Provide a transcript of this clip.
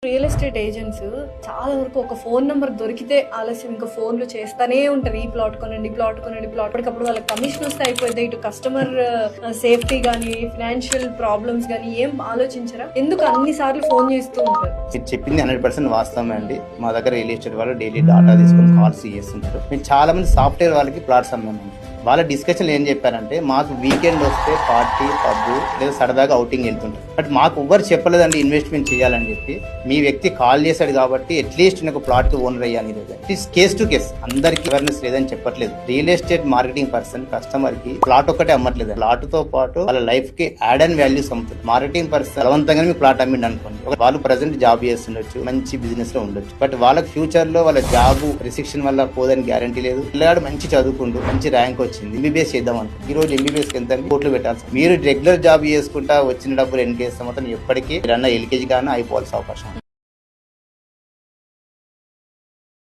Real estate agents చాలా వరకు ఒక ఫోన్ నెంబర్ దొరికితే ఆలస్యం ఇంకా ఫోన్లు చేస్తానే ఉంటారు. ఈ ప్లాట్ కొనండి, ప్లాట్ కొనండి, ప్లాట్. అప్పటికప్పుడు వాళ్ళకి కమిషన్ వస్తే అయిపోయింది. ఇటు కస్టమర్ సేఫ్టీ గానీ, ఫైనాన్షియల్ ప్రాబ్లమ్స్ గానీ ఏం ఆలోచించరా? ఎందుకు అన్ని సార్లు ఫోన్ చేస్తూ ఉంటారు? మీరు చెప్పింది 100% వాస్తవమే అండి. మా దగ్గర రియల్ ఎస్టేట్ వాళ్ళు డైలీ డాటా తీసుకొని కాల్స్ చేస్తుంటారు. మేము చాలా మంది సాఫ్ట్వేర్ వాళ్ళకి ప్లాట్స్ అమ్మాము. వాళ్ళ డిస్కషన్ ఏం చెప్పారంటే, మాకు వీకెండ్ వస్తే పార్టీ పబ్ లేదా సరదాగా అవుటింగ్ వెళ్తుంటారు. బట్ మాకు ఎవ్వరు చెప్పలేదండి ఇన్వెస్ట్మెంట్ చేయాలని చెప్పి. మీ వ్యక్తి కాల్ చేశాడు కాబట్టి అట్లీస్ట్ నాకు ప్లాట్ కి ఓనర్ అయ్యాను ఈరోజు. ఇట్స్ కేస్ టు కేస్, అందరికి అవేర్నెస్ లేదని చెప్పట్లేదు. Real estate marketing person customer కి ప్లాట్ ఒక్కటే అమ్మట్లేదు, ప్లాట్ తో పాటు వాళ్ళ లైఫ్ కి యాడ్ అండ్ వాల్యూస్ అమ్ముతుంది. మార్కెటింగ్ పర్సన్ బలవంతంగా మీ ప్లాట్ అమ్మిండి అనుకోండి, వాళ్ళు ప్రజెంట్ జాబ్ చేస్తుండొచ్చు, మంచి బిజినెస్ లో ఉండొచ్చు. బట్ వాళ్ళకి ఫ్యూచర్ లో వాళ్ళ జాబ్ రిస్ట్రిక్షన్ వల్ల పోదని గ్యారంటీ లేదు. పిల్లగాడు మంచి చదువుకుంటూ మంచి ర్యాంక్ వచ్చింది, ఎంబీబీఎస్ చేద్దాం అనుకో, ఈ రోజు ఎంబీబీఎస్ ఎంత కోట్లు పెట్టాల్సి. మీరు రెగ్యులర్ జాబ్ చేసుకుంటా వచ్చిన డబ్బులు ఎన్కేస్తే మాత్రం ఎప్పటికీ ఎల్కేజీ కానీ అయిపోవాల్సిన అవకాశం.